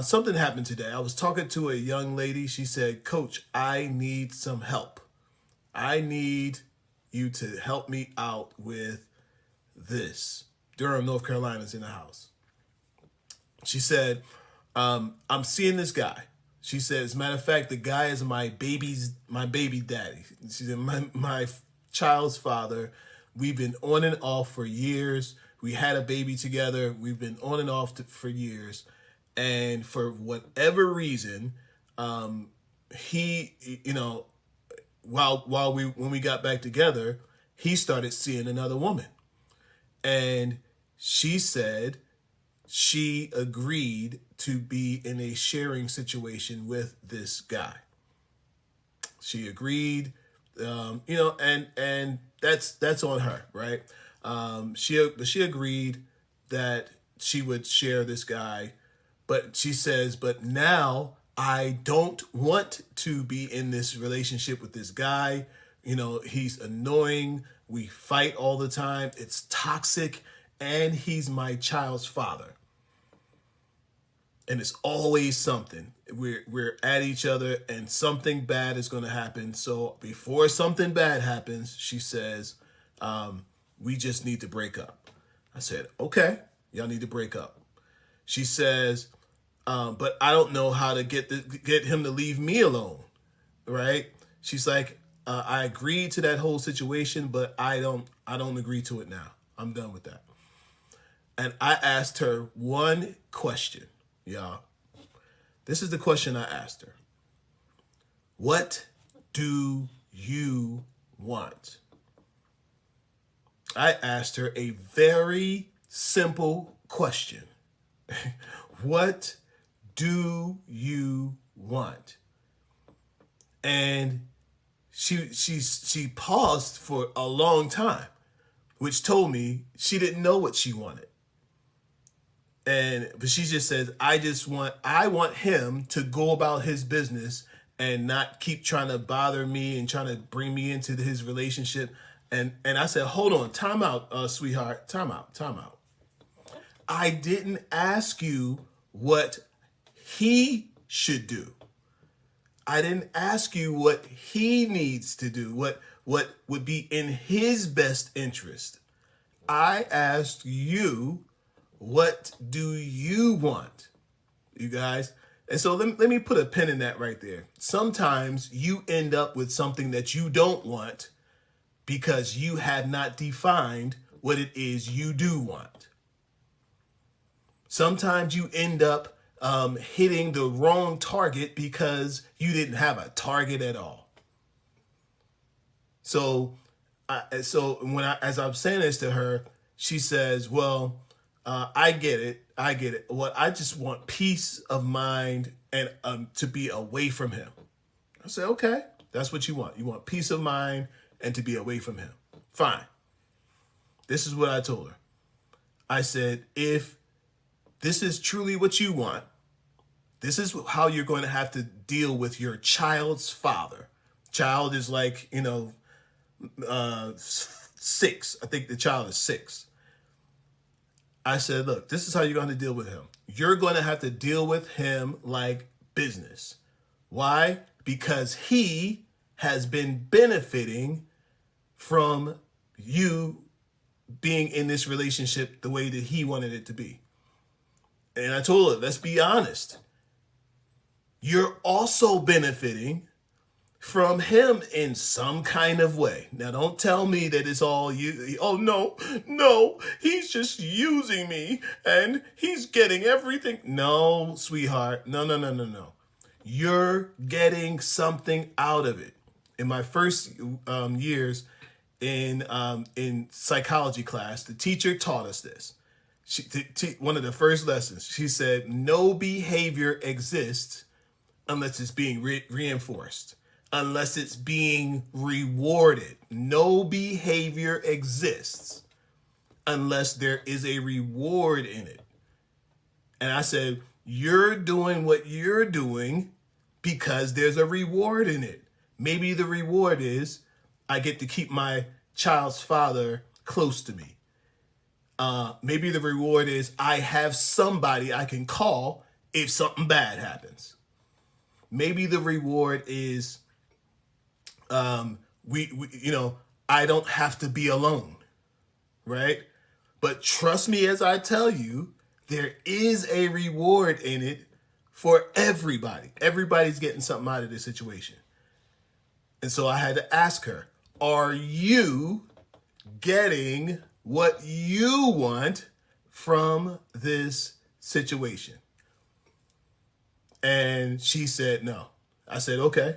Something happened today. I was talking to a young lady. She said, Coach, I need some help. I need you to help me out with this. Durham, North Carolina's in the house. She said, I'm seeing this guy. She said, as a matter of fact, the guy is my baby daddy. She said, my child's father. We've been on and off for years. We had a baby together. We've been on and off for years. And for whatever reason, he, when we got back together, he started seeing another woman. And she said she agreed to be in a sharing situation with this guy. She agreed, and that's on her, right? She agreed that she would share this guy, but she says, but now I don't want to be in this relationship with this guy. He's annoying. We fight all the time. It's toxic, and he's my child's father. And it's always something. We're at each other, and something bad is going to happen. So before something bad happens, she says, we just need to break up. I said, okay, y'all need to break up. She says, but I don't know how to get him to leave me alone, right? She's like, I agreed to that whole situation, but I don't agree to it now. I'm done with that. And I asked her one question, y'all. This is the question I asked her. What do you want? I asked her a very simple question. What do you want? And she paused for a long time, which told me she didn't know what she wanted. But she just says, I want him to go about his business and not keep trying to bother me and trying to bring me into his relationship. And I said, hold on, time out, sweetheart, time out. I didn't ask you what he should do. I didn't ask you what he needs to do, what would be in his best interest. I asked you, what do you want, you guys? And so let me put a pin in that right there. Sometimes you end up with something that you don't want because you have not defined what it is you do want. Sometimes you end up hitting the wrong target because you didn't have a target at all. So as I'm saying this to her, she says, well, I get it. Well, I just want peace of mind and to be away from him. I said, okay, that's what you want. You want peace of mind and to be away from him. Fine. This is what I told her. I said, if this is truly what you want, this is how you're going to have to deal with your child's father. Child is like, 6. I think the child is 6. I said, look, this is how you're going to deal with him. You're going to have to deal with him like business. Why? Because he has been benefiting from you being in this relationship the way that he wanted it to be. And I told her, let's be honest. You're also benefiting from him in some kind of way. Now, don't tell me that it's all you. Oh, no, he's just using me and he's getting everything. No, sweetheart. No. You're getting something out of it. In my first years in psychology class, the teacher taught us this. One of the first lessons, she said, no behavior exists unless it's being reinforced. Unless it's being rewarded. No behavior exists unless there is a reward in it. And I said, you're doing what you're doing because there's a reward in it. Maybe the reward is I get to keep my child's father close to me. Maybe the reward is I have somebody I can call if something bad happens. Maybe the reward is, I don't have to be alone, right? But trust me as I tell you, there is a reward in it for everybody. Everybody's getting something out of this situation. And so I had to ask her, are you getting what you want from this situation? And she said no. I said, okay.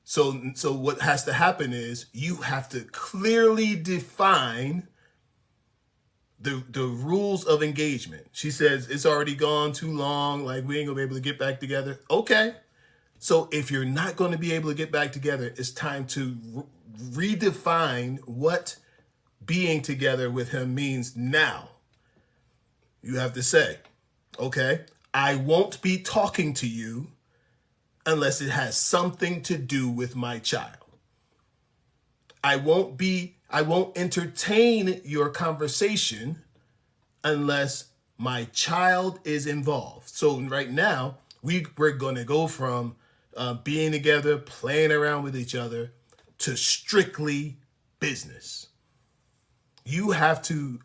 So what has to happen is you have to clearly define the rules of engagement. She says, it's already gone too long, like we ain't gonna be able to get back together. Okay. So if you're not going to be able to get back together, it's time to redefine what being together with him means now. You have to say, okay, I won't be talking to you unless it has something to do with my child. I won't entertain your conversation unless my child is involved. So right now, we're going to go from being together, playing around with each other, to strictly business. You have to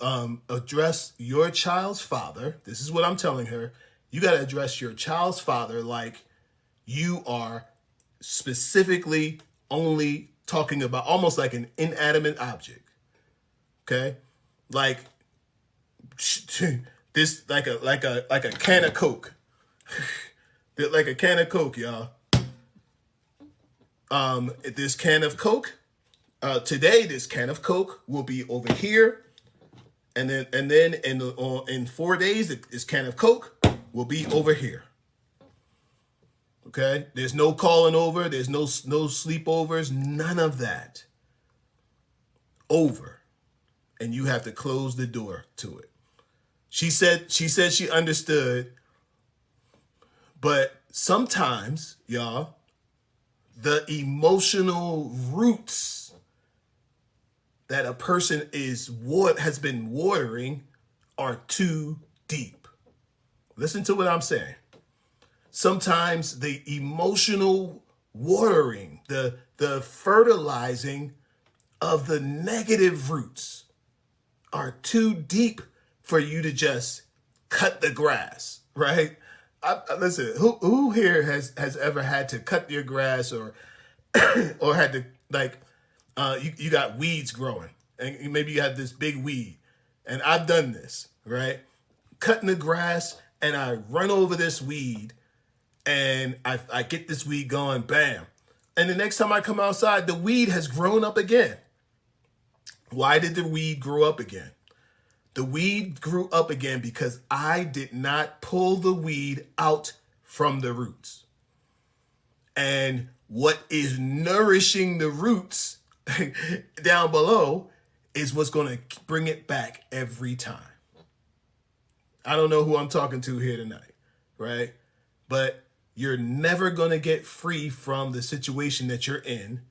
address your child's father. This is what I'm telling her. You got to address your child's father like you are specifically only talking about, almost like an inanimate object. Okay? Like this, like a can of Coke. Like a can of Coke, y'all. This can of Coke, today this can of Coke will be over here, and then in 4 days this can of Coke will be over here. Okay, there's no calling over, there's no sleepovers, none of that. Over, and you have to close the door to it. She said she understood, but sometimes, y'all, the emotional roots that a person has been watering are too deep. Listen to what I'm saying. Sometimes the emotional watering, the fertilizing of the negative roots are too deep for you to just cut the grass, right? Listen, who here has ever had to cut your grass or or had to, like, you got weeds growing and maybe you have this big weed, and I've done this, right? Cutting the grass and I run over this weed and I get this weed going, bam. And the next time I come outside, the weed has grown up again. Why did the weed grow up again? The weed grew up again because I did not pull the weed out from the roots. And what is nourishing the roots down below is what's going to bring it back every time. I don't know who I'm talking to here tonight, right? But you're never going to get free from the situation that you're in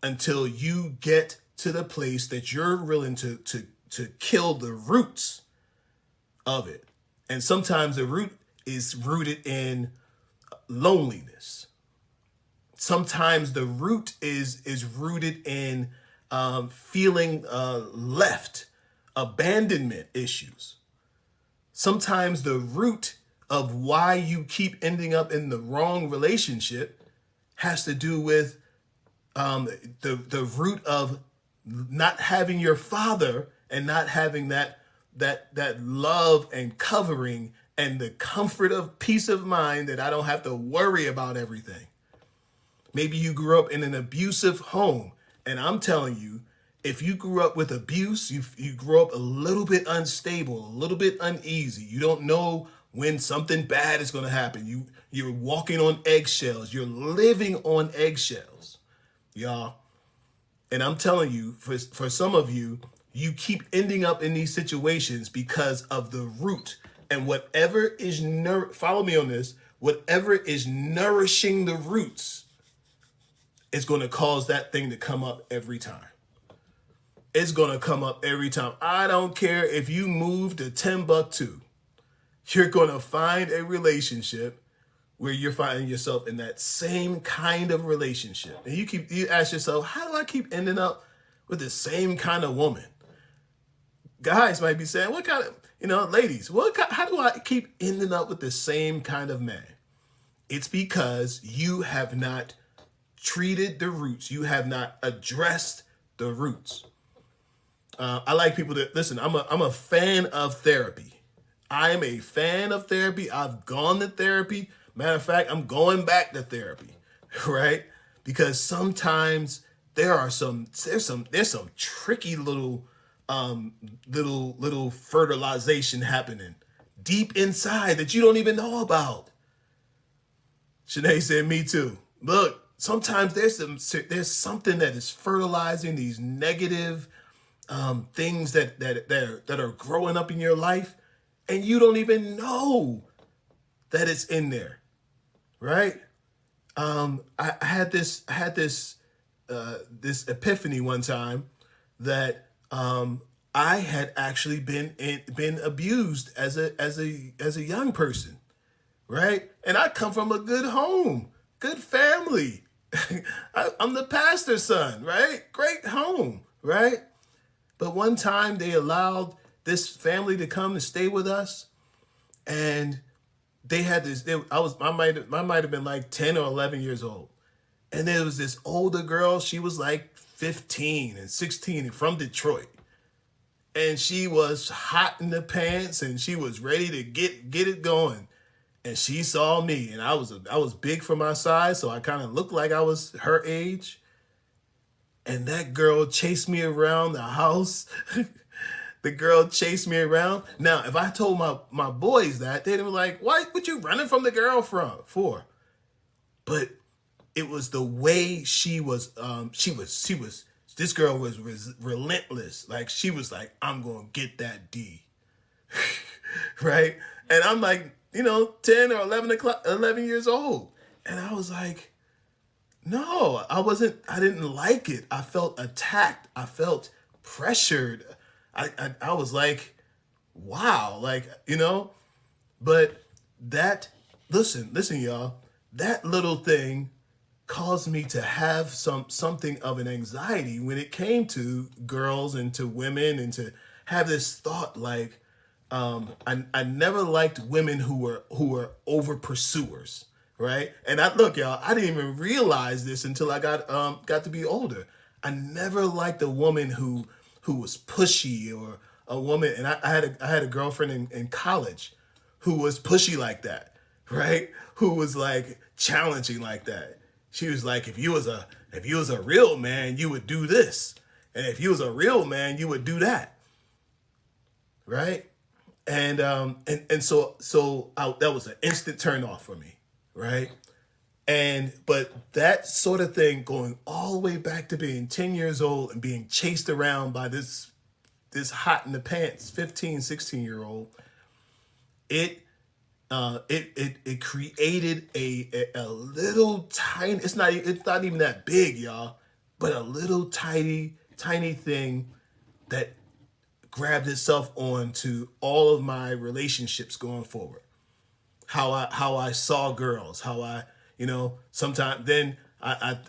until you get to the place that you're willing to kill the roots of it. And sometimes the root is rooted in loneliness. Sometimes the root is rooted in feeling left, abandonment issues. Sometimes the root of why you keep ending up in the wrong relationship has to do with the root of not having your father and not having that love and covering and the comfort of peace of mind that I don't have to worry about everything. Maybe you grew up in an abusive home, and I'm telling you, if you grew up with abuse, you grew up a little bit unstable, a little bit uneasy. You don't know when something bad is going to happen. You're walking on eggshells. You're living on eggshells, y'all. And I'm telling you, for some of you, you keep ending up in these situations because of the root. And whatever is, follow me on this, whatever is nourishing the roots is going to cause that thing to come up every time. It's going to come up every time. I don't care if you move to Timbuktu. you're going to find a relationship where you're finding yourself in that same kind of relationship. And you ask yourself, how do I keep ending up with the same kind of woman? Guys might be saying, what kind of, ladies, how do I keep ending up with the same kind of man? It's because you have not treated the roots. You have not addressed the roots. I like people that listen. I'm a fan of therapy. I am a fan of therapy. I've gone to therapy. Matter of fact, I'm going back to therapy, right? Because sometimes there's some tricky little fertilization happening deep inside that you don't even know about. Shanae said, "Me too." Look, sometimes there's something that is fertilizing these negative things that are growing up in your life, and you don't even know that it's in there, right? I had this this epiphany one time that I had actually been abused as a young person, right? And I come from a good home, good family. I'm the pastor's son, right? Great home, right? But one time they allowed this family to come and stay with us, and they had this. I might have been like 10 or 11 years old, and there was this older girl. She was like 15 and 16 and from Detroit, and she was hot in the pants and she was ready to get it going. And she saw me, and I was big for my size, so I kind of looked like I was her age. And that girl chased me around the house. The girl chased me around. Now, if I told my boys that, they'd be like, what you running from the girl for? But it was the way she was, this girl was relentless. Like, she was like, I'm going to get that D. Right? And I'm like, 10 or 11 years old. And I was like, no, I didn't like it. I felt attacked. I felt pressured. I was like, wow, but listen, y'all, that little thing caused me to have something of an anxiety when it came to girls and to women, and to have this thought like, I never liked women who were over pursuers. Right. And look, y'all, I didn't even realize this until I got to be older. I never liked a woman who was pushy, or a woman. And I had a girlfriend in college who was pushy like that. Right. Who was like challenging like that. She was like, if you was a real man, you would do this. And if you was a real man, you would do that. Right. And so that was an instant turn off for me. Right. But that sort of thing, going all the way back to being 10 years old and being chased around by this hot in the pants 15, 16-year-old, it created a little tiny, it's not even that big, y'all, but a little tiny thing that grabbed itself onto all of my relationships going forward. How I saw girls, how I, sometimes then I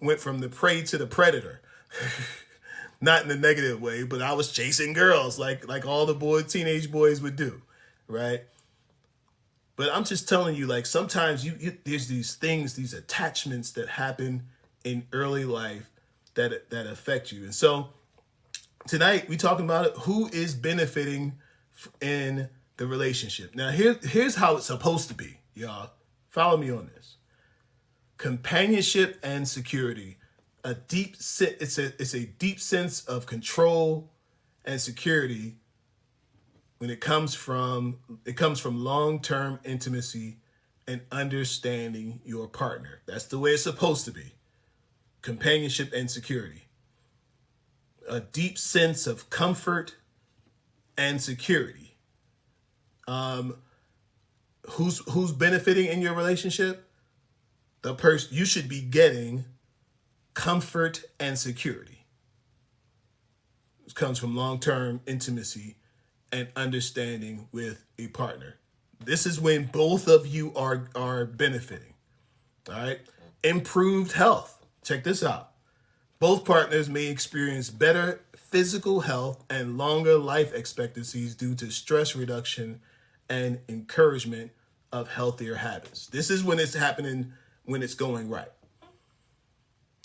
went from the prey to the predator. Not in a negative way, but I was chasing girls like all the teenage boys would do, right? But I'm just telling you, like, sometimes there's these things, these attachments that happen in early life that affect you. And so tonight we talking about it, who is benefiting in the relationship. Now here's how it's supposed to be, y'all. Follow me on this. Companionship and security. It's a deep sense of control and security when it comes from long-term intimacy and understanding your partner. That's the way it's supposed to be. Companionship and security. A deep sense of comfort and security. Who's benefiting in your relationship? The person. You should be getting comfort and security. It comes from long-term intimacy and understanding with a partner. This is when both of you are benefiting. All right. Improved health. Check this out. Both partners may experience better physical health and longer life expectancies due to stress reduction and encouragement of healthier habits. This is when it's happening, when it's going right.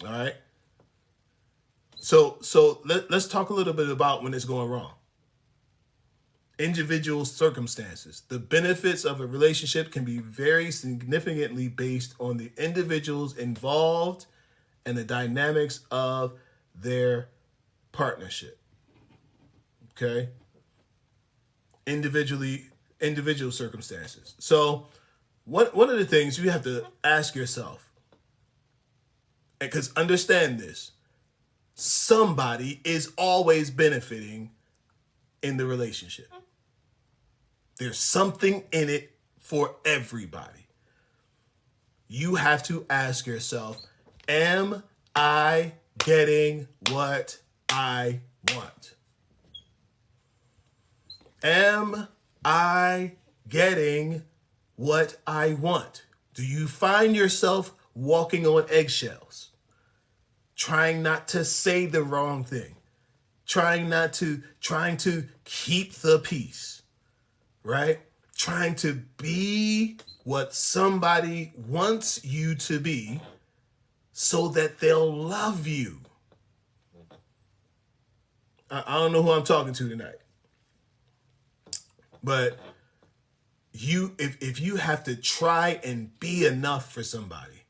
All right. So let's talk a little bit about when it's going wrong. Individual circumstances. The benefits of a relationship can be very significantly based on the individuals involved and the dynamics of their partnership. Okay? Individual circumstances. So one of the things you have to ask yourself, because understand this, somebody is always benefiting in the relationship. There's something in it for everybody. You have to ask yourself, am I getting what I want? Am I getting what I want? Do you find yourself walking on eggshells, trying not to say the wrong thing, trying to keep the peace, right? Trying to be what somebody wants you to be so that they'll love you. I don't know who I'm talking to tonight, but if you have to try and be enough for somebody,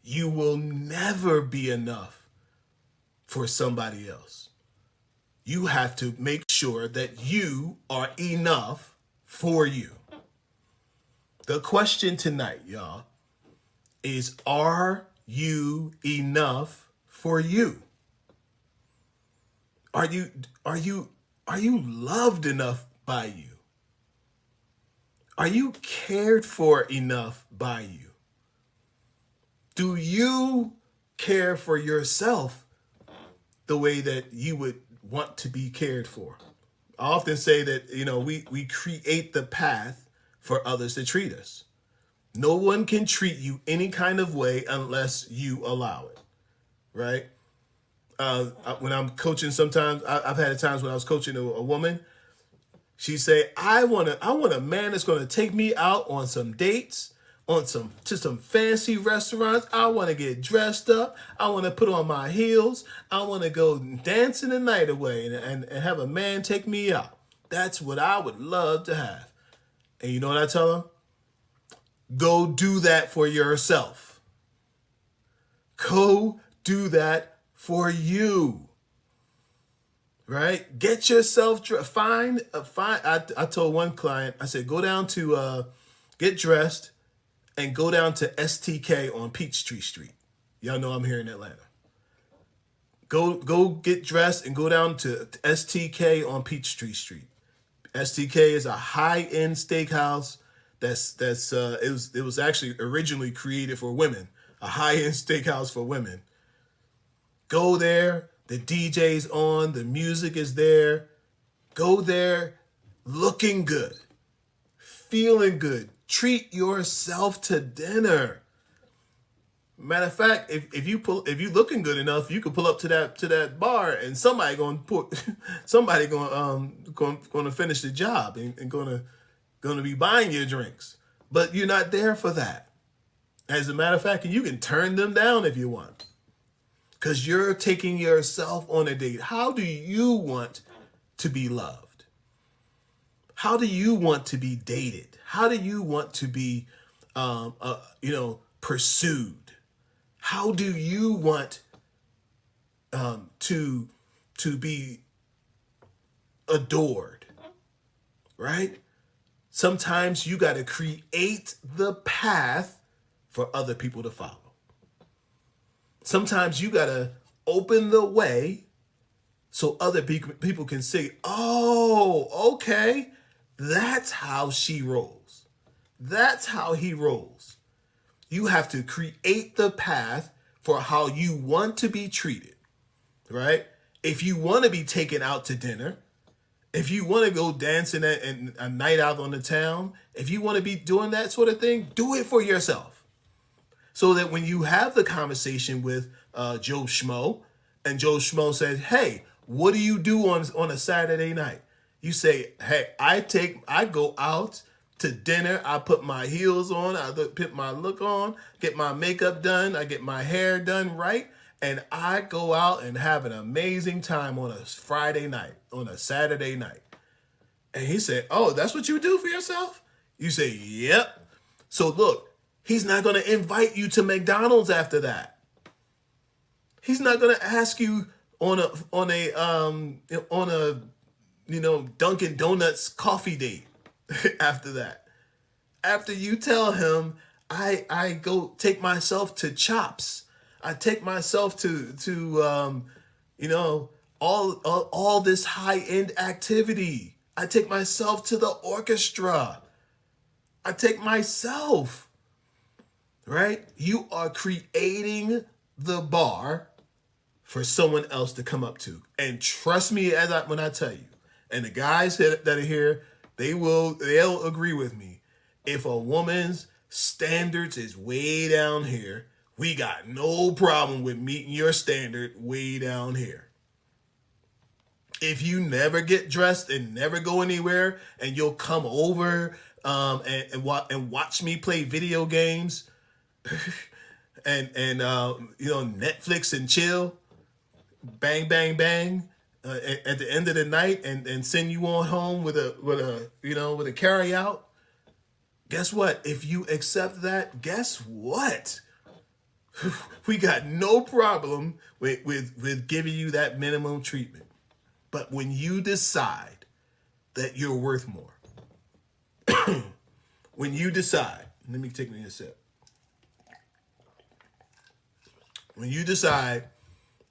you will never be enough for somebody else. You have to make sure that you are enough for you. The question tonight, y'all, is, are you enough for you? Are you loved enough by you? Are you cared for enough by you? Do you care for yourself the way that you would want to be cared for? I often say that, we create the path for others to treat us. No one can treat you any kind of way unless you allow it, right? When I'm coaching, sometimes I've had times when I was coaching a woman. She say, I want a man that's going to take me out on some dates, to some fancy restaurants. I want to get dressed up. I want to put on my heels. I want to go dancing the night away and have a man take me out. That's what I would love to have. And you know what I tell them? Go do that for yourself. Go do that for you. Right? Get yourself find. I told one client, I said, go down to get dressed and go down to STK on Peachtree Street. Y'all know I'm here in Atlanta. Go get dressed and go down to STK on Peachtree Street. STK is a high-end steakhouse. It was actually originally created for women, a high-end steakhouse for women. Go there. The DJ's on, the music is there. Go there looking good, feeling good. Treat yourself to dinner. Matter of fact, if you looking good enough, you can pull up to that bar and somebody going to finish the job and going to be buying your drinks. But you're not there for that. As a matter of fact, you can turn them down if you want. Because you're taking yourself on a date. How do you want to be loved? How do you want to be dated? How do you want to be, pursued? How do you want to be adored? Right? Sometimes you got to create the path for other people to follow. Sometimes you got to open the way so other people can say, oh, okay, that's how she rolls. That's how he rolls. You have to create the path for how you want to be treated, right? If you want to be taken out to dinner, If you want to go dancing at a night out on the town, if you want to be doing that sort of thing, do it for yourself. So that when you have the conversation with Joe Schmo, and Joe Schmo says, "Hey, what do you do on a Saturday night?" You say, "Hey, I go out to dinner. I put my heels on. I put my look on, get my makeup done. I get my hair done right, and I go out and have an amazing time on a Friday night, on a Saturday night." And he said, "Oh, that's what you do for yourself?" You say, "Yep." So look, he's not going to invite you to McDonald's after that. He's not going to ask you on a Dunkin' Donuts coffee date after that. After you tell him, I go take myself to Chops. I take myself to all this high end activity. I take myself to the orchestra. I take myself. Right? You are creating the bar for someone else to come up to. And trust me when I tell you, and the guys that are here, they'll agree with me. If a woman's standards is way down here, we got no problem with meeting your standard way down here. If you never get dressed and never go anywhere, and you'll come over and watch me play video games and Netflix and chill, bang bang bang, at the end of the night, and send you on home with a carry out. Guess what? If you accept that, guess what? We got no problem with giving you that minimum treatment. But when you decide that you're worth more, when you decide, let me take me a sip. When you decide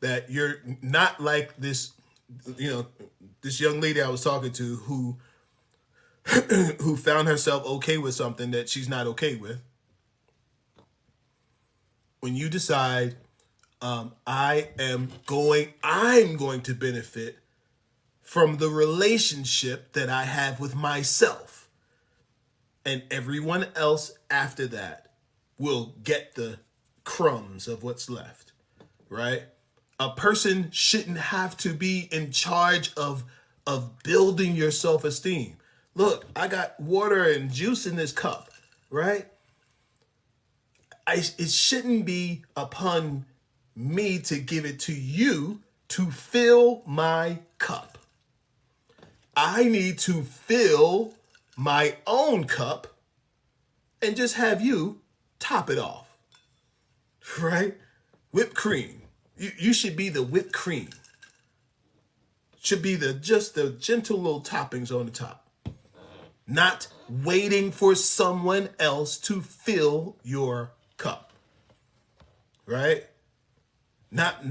that you're not like this, this young lady I was talking to who found herself okay with something that she's not okay with. When you decide, I'm going to benefit from the relationship that I have with myself, and everyone else after that will get the crumbs of what's left, right? A person shouldn't have to be in charge of building your self-esteem. Look, I got water and juice in this cup, right? It shouldn't be upon me to give it to you to fill my cup. I need to fill my own cup and just have you top it off, right? Whipped cream. You should be the whipped cream. Should be just the gentle little toppings on the top. Not waiting for someone else to fill your cup, right? Not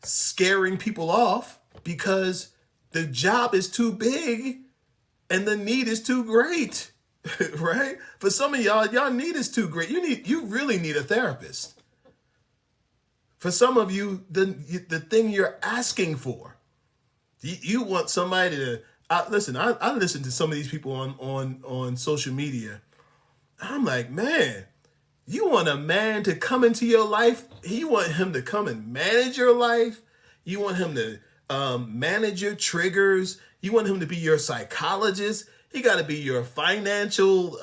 scaring people off because the job is too big and the need is too great, right? For some of y'all need is too great. You really need a therapist. For some of you, the thing you're asking for, you want somebody to listen. I listen to some of these people on social media. I'm like, man, you want a man to come into your life. You want him to come and manage your life. You want him to manage your triggers. You want him to be your psychologist. He got to be your financial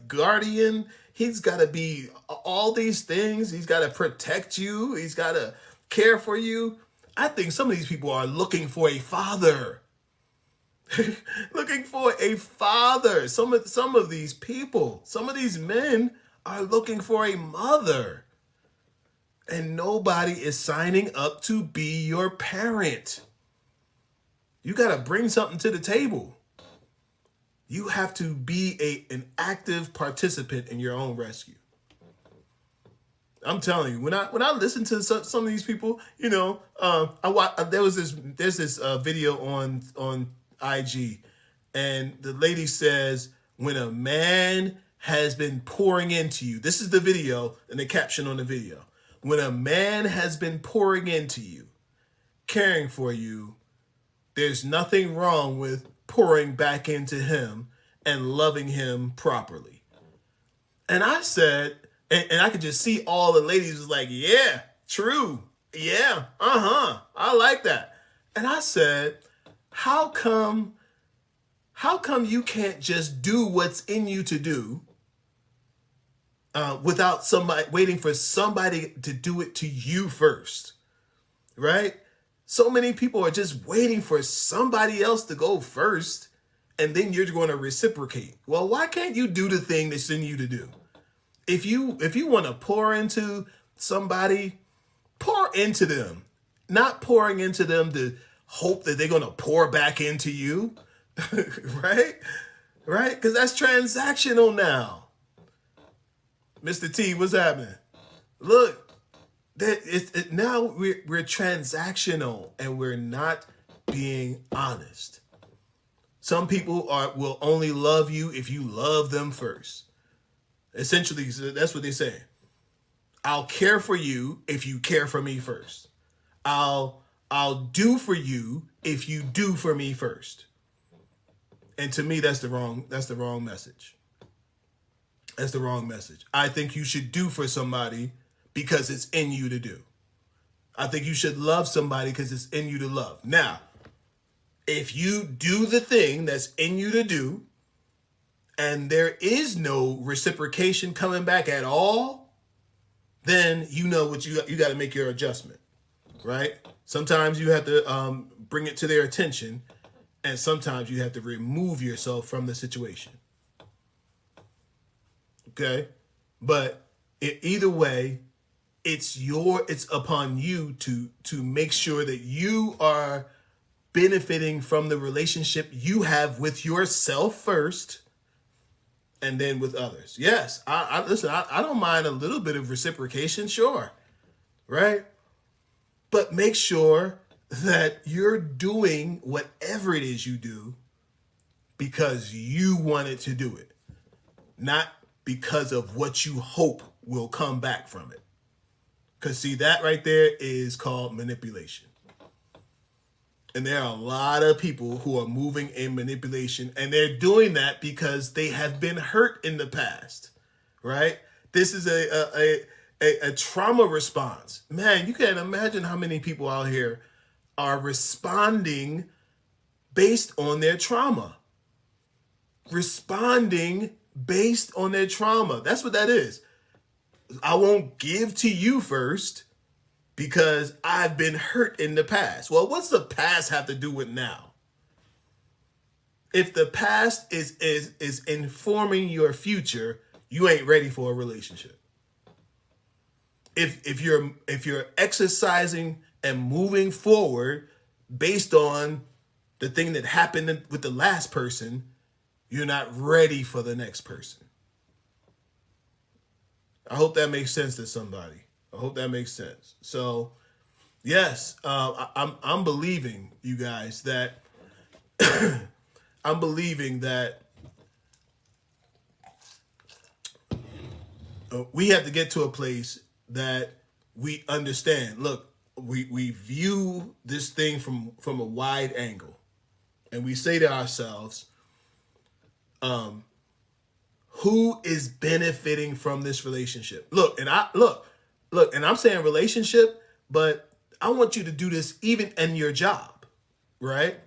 guardian. He's got to be all these things. He's got to protect you. He's got to care for you. I think some of these people are looking for a father. Looking for a father. Some of these people, some of these men are looking for a mother. And nobody is signing up to be your parent. You got to bring something to the table. You have to be an active participant in your own rescue. I'm telling you, when I listen to some of these people, there's this video on IG, and the lady says, when a man has been pouring into you, this is the video and the caption on the video. When a man has been pouring into you, caring for you, there's nothing wrong with pouring back into him and loving him properly. And I said, and I could just see all the ladies was like, yeah, true. Yeah, I like that. And I said, how come you can't just do what's in you to do without somebody waiting for somebody to do it to you first, right? So many people are just waiting for somebody else to go first, and then you're going to reciprocate. Well, why can't you do the thing that's in you to do? If you want to pour into somebody, pour into them, not pouring into them to hope that they're going to pour back into you, right? Right? Because that's transactional now. Mr. T, what's happening? Look, now we're transactional and we're not being honest. Some people will only love you if you love them first. Essentially, that's what they say. I'll care for you if you care for me first. I'll do for you if you do for me first. And to me, that's the wrong message. That's the wrong message. I think you should do for somebody because it's in you to do. I think you should love somebody because it's in you to love. Now, if you do the thing that's in you to do, and there is no reciprocation coming back at all, then you know what you got to make your adjustment, right? Sometimes you have to bring it to their attention, and sometimes you have to remove yourself from the situation. Okay? But either way, it's upon you to make sure that you are benefiting from the relationship you have with yourself first, and then with others. Yes, I listen, I don't mind a little bit of reciprocation, sure, right? But make sure that you're doing whatever it is you do because you wanted to do it, not because of what you hope will come back from it. Because see, that right there is called manipulation. And there are a lot of people who are moving in manipulation, and they're doing that because they have been hurt in the past, right? This is a trauma response. Man, you can't imagine how many people out here are responding based on their trauma. Responding based on their trauma. That's what that is. I won't give to you first because I've been hurt in the past. Well, what's the past have to do with now? If the past is informing your future, you ain't ready for a relationship. If you're exercising and moving forward based on the thing that happened with the last person, you're not ready for the next person. I hope that makes sense to somebody. I hope that makes sense. So, yes, I'm believing, you guys, that I'm believing that we have to get to a place that we understand. Look, we view this thing from a wide angle, and we say to ourselves, who is benefiting from this relationship? Look, and I'm saying relationship, but I want you to do this even in your job, right?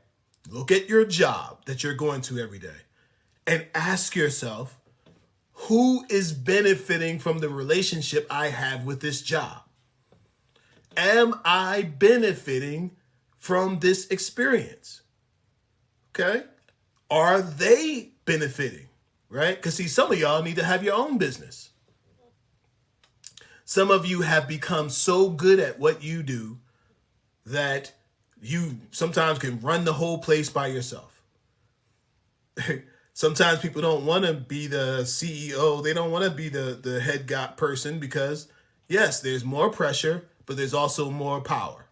Look at your job that you're going to every day and ask yourself, who is benefiting from the relationship I have with this job? Am I benefiting from this experience? Okay? Are they benefiting? Right? Because see, some of y'all need to have your own business. Some of you have become so good at what you do that you sometimes can run the whole place by yourself. Sometimes people don't want to be the CEO. They don't want to be the head person because, yes, there's more pressure, but there's also more power.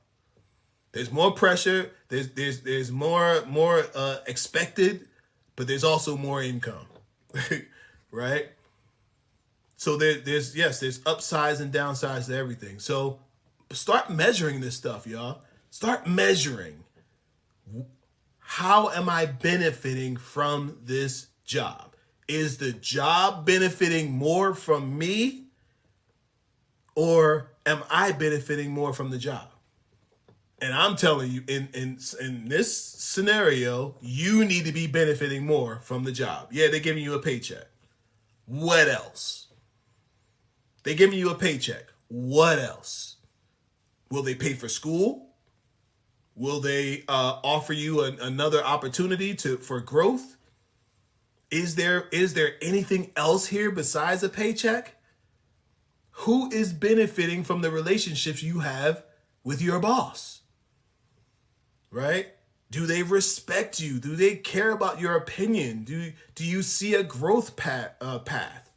There's more pressure. There's more expected, but there's also more income. Right? So there's upsides and downsides to everything. So start measuring this stuff, y'all. Start measuring. how am I benefiting from this job? Is the job benefiting more from me, or am I benefiting more from the job? And I'm telling you, in this scenario, you need to be benefiting more from the job. Yeah, they're giving you a paycheck. What else? They're giving you a paycheck. What else? Will they pay for school? Will they offer you another opportunity for growth? Is there anything else here besides a paycheck? Who is benefiting from the relationships you have with your boss? Right? Do they respect you? Do they care about your opinion? Do you see a growth path?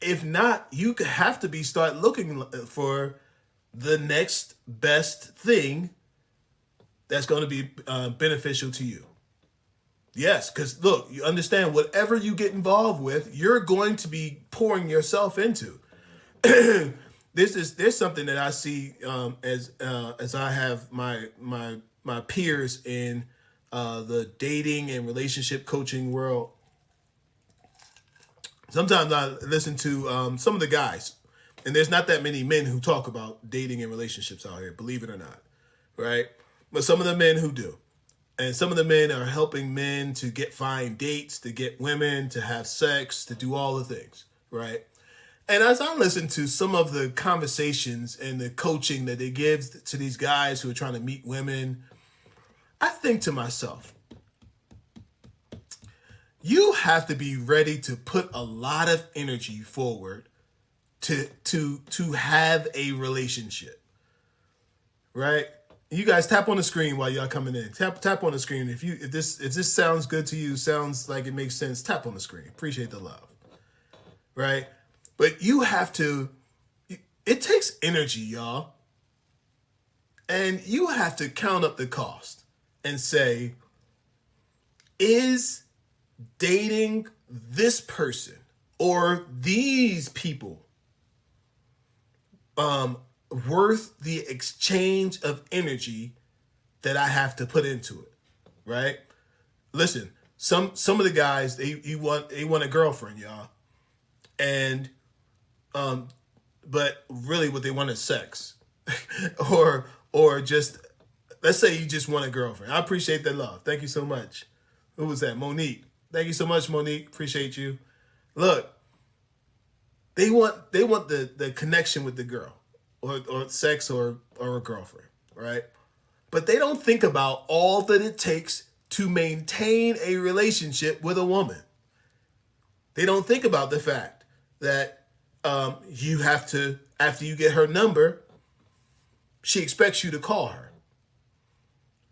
If not, you have to start looking for the next best thing that's going to be beneficial to you. Yes, because look, you understand, whatever you get involved with, you're going to be pouring yourself into. There's something that I see as I have my peers in the dating and relationship coaching world. Sometimes I listen to some of the guys, and there's not that many men who talk about dating and relationships out here, believe it or not, right? But some of the men who do. And some of the men are helping men to find dates, to get women, to have sex, to do all the things, right? And as I listen to some of the conversations and the coaching that they give to these guys who are trying to meet women, I think to myself, you have to be ready to put a lot of energy forward to have a relationship, right? You guys tap on the screen while y'all coming in. Tap on the screen. If this sounds good to you, sounds like it makes sense, tap on the screen. Appreciate the love. Right? But you have to, it takes energy, y'all. And you have to count up the cost and say, is dating this person or these people worth the exchange of energy that I have to put into it, right? Listen, some of the guys they want a girlfriend, y'all, and but really what they want is sex, or just, let's say you just want a girlfriend. I appreciate that love. Thank you so much. Who was that? Monique. Thank you so much, Monique. Appreciate you. Look, they want the connection with the girl. Or sex or a girlfriend, right? But they don't think about all that it takes to maintain a relationship with a woman. They don't think about the fact that you have to, after you get her number, she expects you to call her.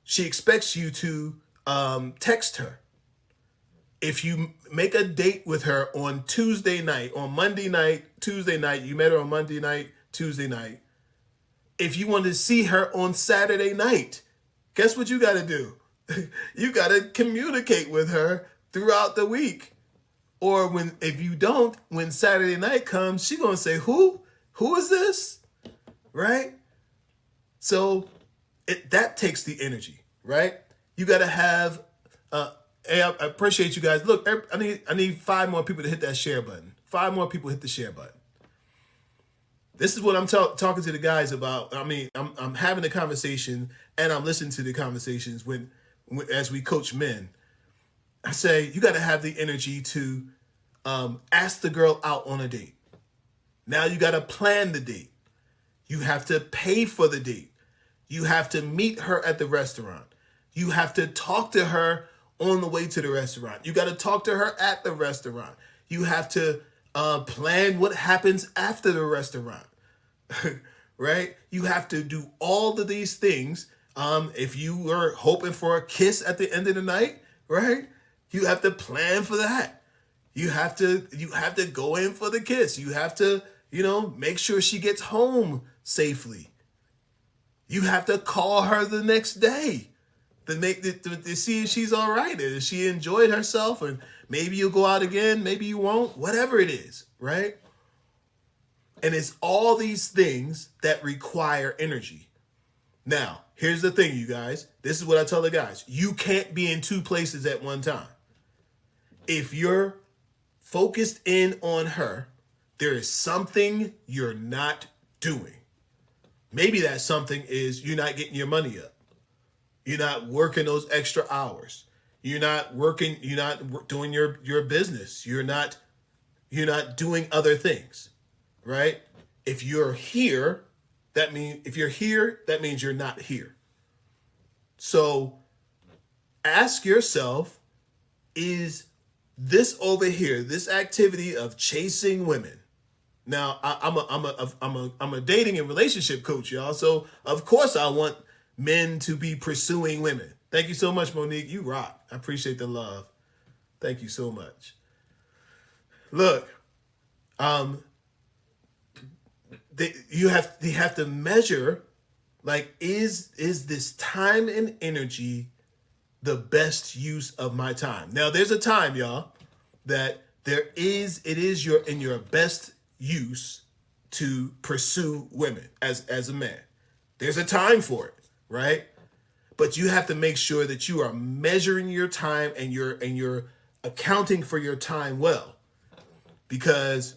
She expects you to text her. If you make a date with her on Tuesday night, on Monday night, Tuesday night, you met her on Monday night, Tuesday night. If you want to see her on Saturday night, guess what you got to do? You got to communicate with her throughout the week. Or if you don't, when Saturday night comes, she's going to say, who is this? Right? So that takes the energy, right? You got to have, hey, I appreciate you guys. Look, I need 5 more people to hit that share button. 5 more people hit the share button. This is what I'm talking to the guys about. I mean, I'm having a conversation and I'm listening to the conversations as we coach men. I say, you got to have the energy to ask the girl out on a date. Now you got to plan the date. You have to pay for the date. You have to meet her at the restaurant. You have to talk to her on the way to the restaurant. You got to talk to her at the restaurant. You have to plan what happens after the restaurant, right? You have to do all of these things. If you are hoping for a kiss at the end of the night, right? You have to plan for that. You have to go in for the kiss. You have to, make sure she gets home safely. You have to call her the next day to see if she's all right, if she enjoyed herself, and maybe you'll go out again, maybe you won't, whatever it is, right? And it's all these things that require energy. Now, here's the thing, you guys. This is what I tell the guys. You can't be in two places at one time. If you're focused in on her, there is something you're not doing. Maybe that something is you're not getting your money up. You're not working those extra hours. You're not doing your business. You're not doing other things, right? If you're here, that means you're not here. So ask yourself, is this over here, this activity of chasing women? Now, I'm a dating and relationship coach, y'all. So of course I want men to be pursuing women. Thank you so much, Monique. You rock. I appreciate the love. Thank you so much. Look, you have to measure, like, is this time and energy the best use of my time? Now, there's a time, y'all, that it is in your best use to pursue women as a man. There's a time for it, right? But you have to make sure that you are measuring your time and you're accounting for your time well. Because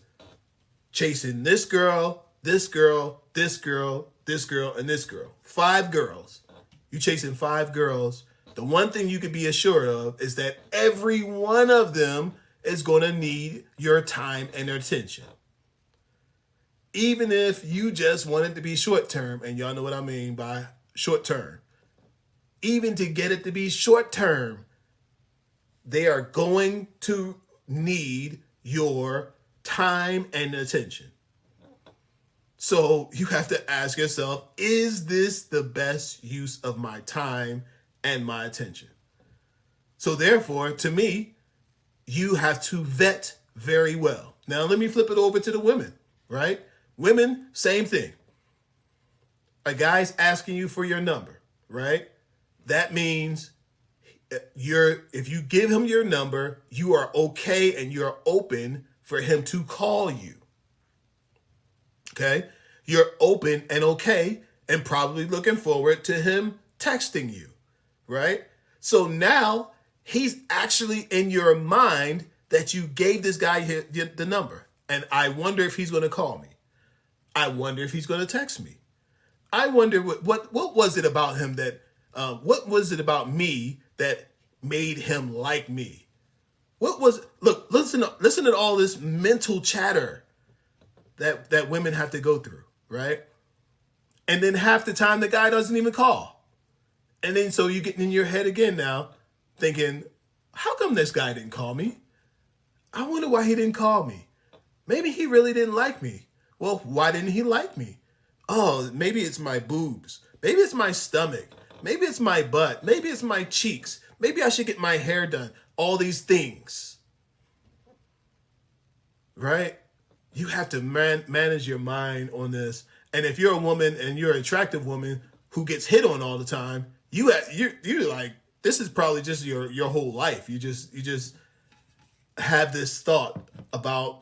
chasing this girl, this girl, this girl, this girl, and this girl. 5 girls. You chasing 5 girls. The one thing you can be assured of is that every one of them is going to need your time and attention. Even if you just want it to be short term, and y'all know what I mean by short term. Even to get it to be short term, they are going to need your time and attention. So you have to ask yourself, is this the best use of my time and my attention? So therefore, to me, you have to vet very well. Now, let me flip it over to the women, right? Women, same thing. A guy's asking you for your number, right? That means if you give him your number, you are okay and you're open for him to call you. Okay? You're open and okay and probably looking forward to him texting you, right? So now he's actually in your mind that you gave this guy the number. And I wonder if he's going to call me. I wonder if he's going to text me. I wonder what was it about him what was it about me that made him like me? Listen to all this mental chatter that women have to go through, right? And then half the time the guy doesn't even call. And then so you get in your head again now thinking, how come this guy didn't call me? I wonder why he didn't call me. Maybe he really didn't like me. Well, why didn't he like me? Oh, maybe it's my boobs. Maybe it's my stomach. Maybe it's my butt. Maybe it's my cheeks. Maybe I should get my hair done. All these things. Right? You have to manage your mind on this. And if you're a woman and you're an attractive woman who gets hit on all the time, you're like, this is probably just your whole life. You just have this thought about,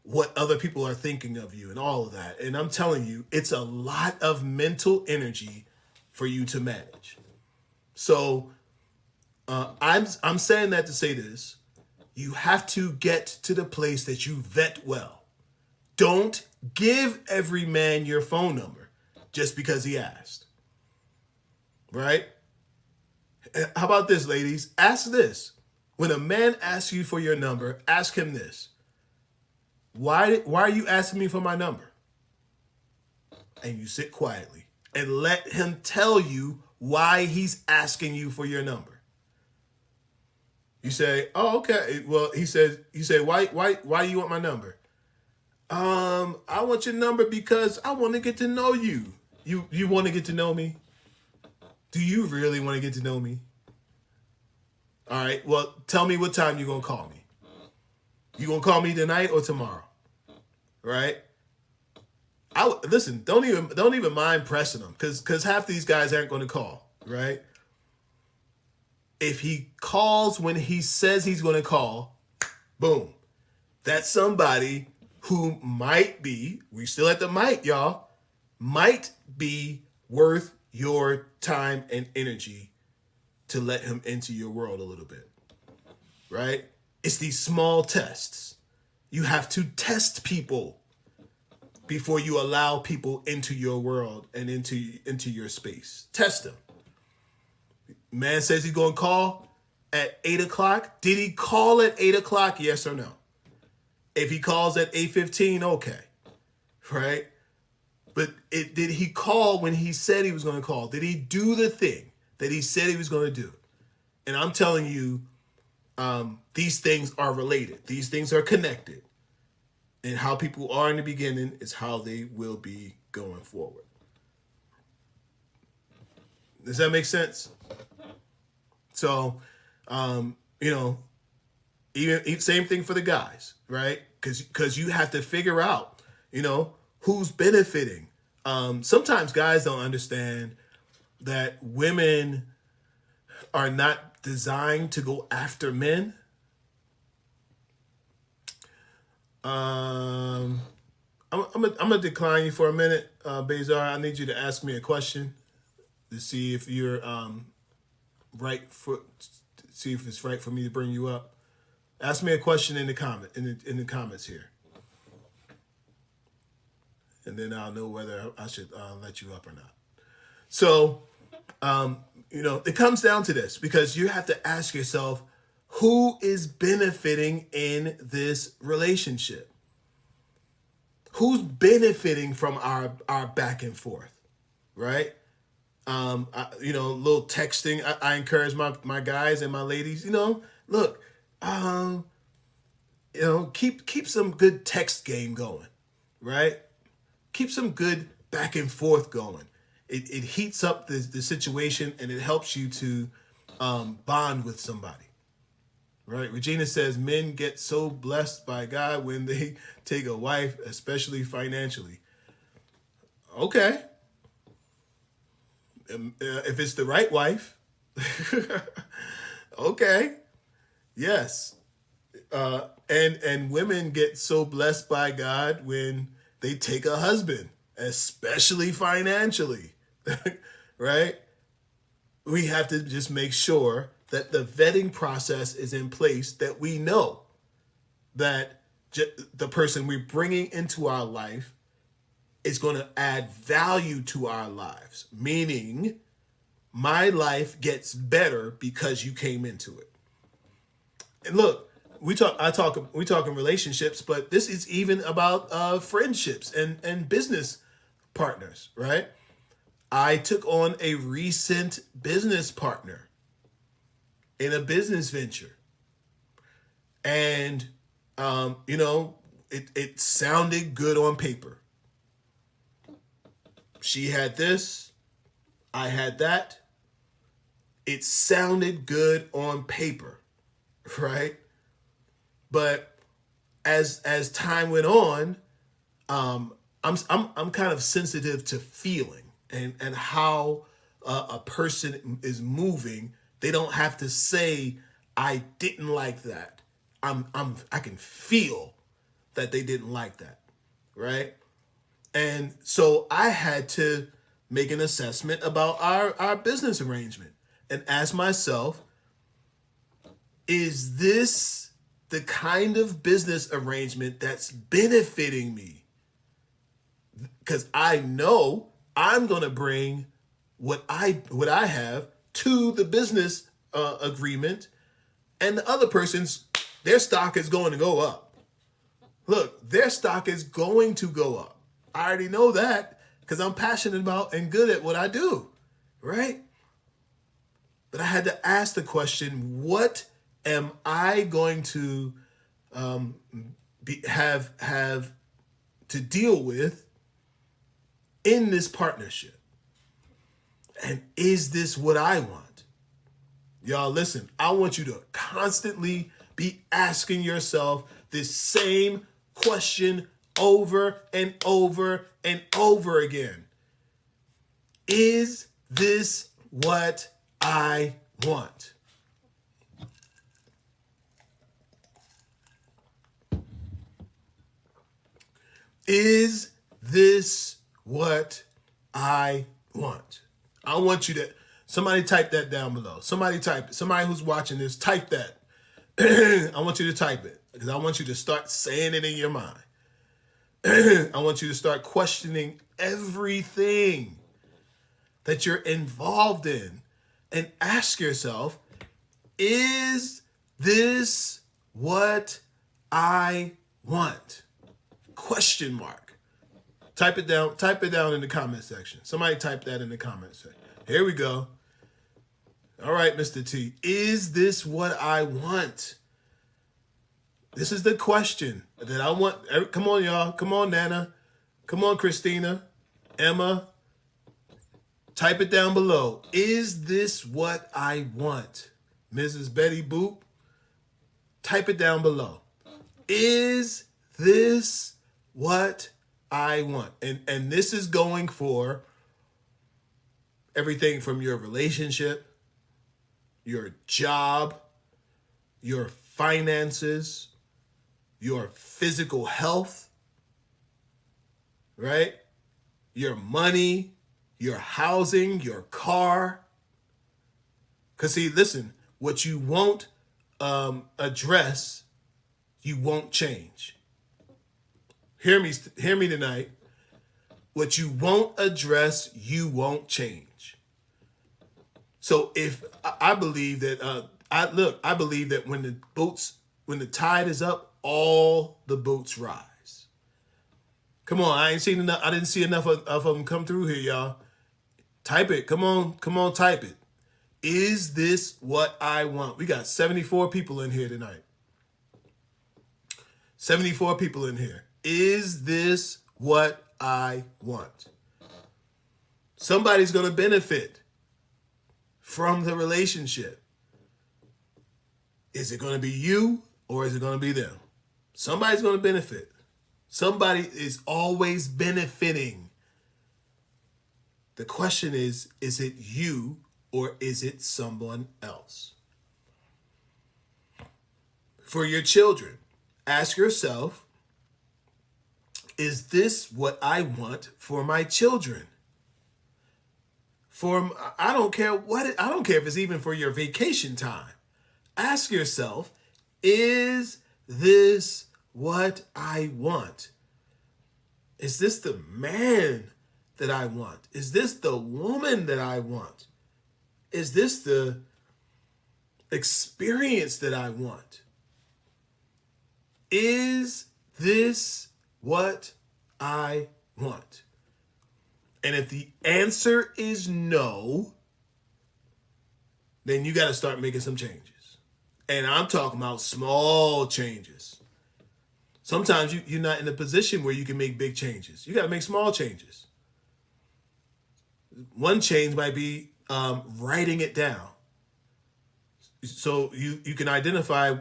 what other people are thinking of you and all of that. And I'm telling you, it's a lot of mental energy for you to manage. So I'm saying that to say this. You have to get to the place that you vet well. Don't give every man your phone number just because he asked. Right? How about this, ladies? Ask this. When a man asks you for your number, ask him this. Why are you asking me for my number? And you sit quietly and let him tell you why he's asking you for your number. You say, oh, okay. Well, you say, why do you want my number? I want your number because I want to get to know you. You want to get to know me? Do you really want to get to know me? All right. Well, tell me what time you're going to call me. You going to call me tonight or tomorrow? Right? Listen, don't even mind pressing them because half these guys aren't going to call, right? If he calls when he says he's going to call, boom. That's somebody who might be, we still at the might, y'all, might be worth your time and energy to let him into your world a little bit, right? It's these small tests. You have to test people before you allow people into your world and into your space. Test them. Man says he's going to call at 8 o'clock. Did he call at 8 o'clock? Yes or no? If he calls at 8:15, okay. Right? But did he call when he said he was going to call? Did he do the thing that he said he was going to do? And I'm telling you, these things are related. These things are connected. And how people are in the beginning is how they will be going forward. Does that make sense? So, even same thing for the guys, right? Because you have to figure out, who's benefiting. Sometimes guys don't understand that women are not designed to go after men. I'm gonna decline you for a minute, Bezar. I need you to ask me a question to see if you're see if it's right for me to bring you up. Ask me a question in the comments here, and then I'll know whether I should let you up or not. So, it comes down to this, because you have to ask yourself, who is benefiting in this relationship? Who's benefiting from our back and forth, right? Little texting. I encourage my guys and my ladies, look, keep some good text game going, right? Keep some good back and forth going. It heats up the situation, and it helps you to bond with somebody. Right? Regina says men get so blessed by God when they take a wife, especially financially. Okay. If it's the right wife, okay. Yes. And women get so blessed by God when they take a husband, especially financially. Right? We have to just make sure that the vetting process is in place, that we know that the person we're bringing into our life is going to add value to our lives, meaning my life gets better because you came into it. And look, we talk in relationships, but this is even about friendships and business partners, right? I took on a recent business partner in a business venture. And, it sounded good on paper. She had this, I had that. It sounded good on paper, right? But as time went on, I'm kind of sensitive to feeling and how a person is moving. They don't have to say, I didn't like that. I can feel that they didn't like that, right? And so I had to make an assessment about our business arrangement and ask myself, is this the kind of business arrangement that's benefiting me? Because I know I'm going to bring what I have to the business agreement, and the other person's, their stock is going to go up. Look, their stock is going to go up. I already know that because I'm passionate about and good at what I do, right? But I had to ask the question, what am I going to have to deal with in this partnership? And is this what I want? Y'all, listen, I want you to constantly be asking yourself this same question over and over and over again. Is this what I want? Is this what I want. I want you to, somebody type that down below. Somebody type it. Somebody who's watching this, type that. I want you to type it because I want you to start saying it in your mind. I want you to start questioning everything that you're involved in and ask yourself, is this what I want? Question mark. Type it down. Type it down in the comment section. Somebody type that in the comment section. Here we go. All right, Mr. T. Is this what I want? This is the question that I want. Come on, y'all. Come on, Nana. Come on, Christina. Emma. Type it down below. Is this what I want? Mrs. Betty Boop. Type it down below. Is this what I want? And this is going for everything from your relationship, your job, your finances, your physical health, right? Your money, your housing, your car. Because see, listen, what you won't address, you won't change. Hear me tonight. What you won't address, you won't change. So if I believe that, I believe that when the tide is up, all the boats rise. Come on, I didn't see enough of them come through here, y'all. Type it. Come on, type it. Is this what I want? We got 74 people in here tonight. 74 people in here. Is this what I want? Somebody's going to benefit from the relationship. Is it going to be you or is it going to be them? Somebody's going to benefit. Somebody is always benefiting. The question is it you or is it someone else? For your children, ask yourself, is this what I want for my children? I don't care if it's even for your vacation time. Ask yourself, is this what I want? Is this the man that I want? Is this the woman that I want? Is this the experience that I want? Is this what I want? And if the answer is no, then you got to start making some changes. And I'm talking about small changes. Sometimes you're not in a position where you can make big changes. You got to make small changes. One change might be writing it down. So you can identify,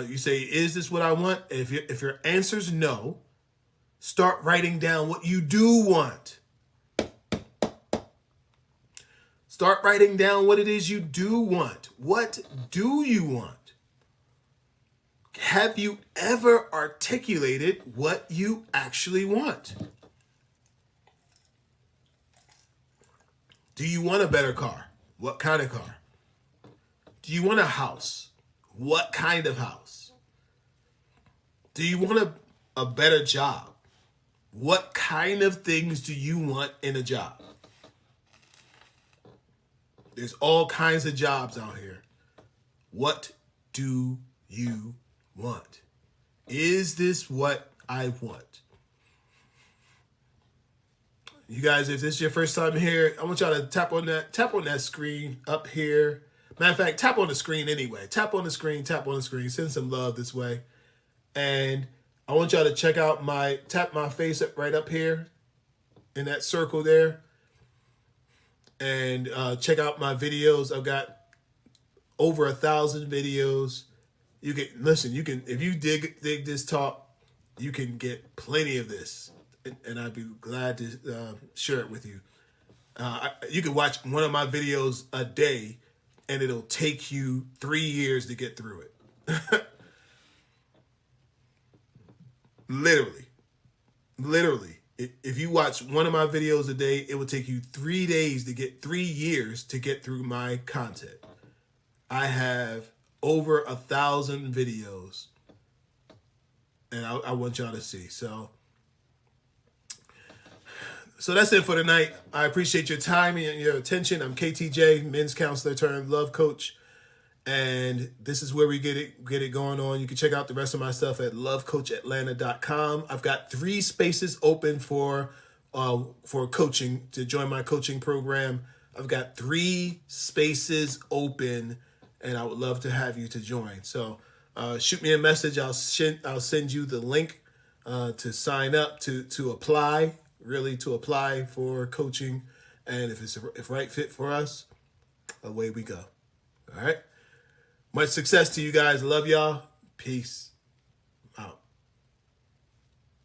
you say, is this what I want? And if your answer's no, start writing down what you do want. Start writing down what it is you do want. What do you want? Have you ever articulated what you actually want? Do you want a better car? What kind of car? Do you want a house? What kind of house? Do you want a better job? What kind of things do you want in a job? There's all kinds of jobs out here. What do you want? Is this what I want? You guys, if this is your first time here, I want y'all to tap on that screen up here. Matter of fact, tap on the screen anyway. Tap on the screen, send some love this way. And I want y'all to check out tap my face up right up here in that circle there. And check out my videos. I've got over 1,000 videos. You can listen. You can, if you dig this talk, you can get plenty of this, and I'd be glad to share it with you. You can watch one of my videos a day, and it'll take you 3 years to get through it. Literally. If you watch one of my videos a day, it will take you 3 days to get 3 years to get through my content. I have over 1,000 videos, and I want y'all to see. So that's it for tonight. I appreciate your time and your attention. I'm KTJ, men's counselor turned love coach. And this is where we get it going on. You can check out the rest of my stuff at lovecoachatlanta.com. I've got 3 spaces open for coaching, to join my coaching program. I've got 3 spaces open, and I would love to have you to join. So shoot me a message. I'll send you the link to sign up, to apply, really to apply for coaching. And if it's a right fit for us, away we go. All right. Much success to you guys. Love y'all. Peace.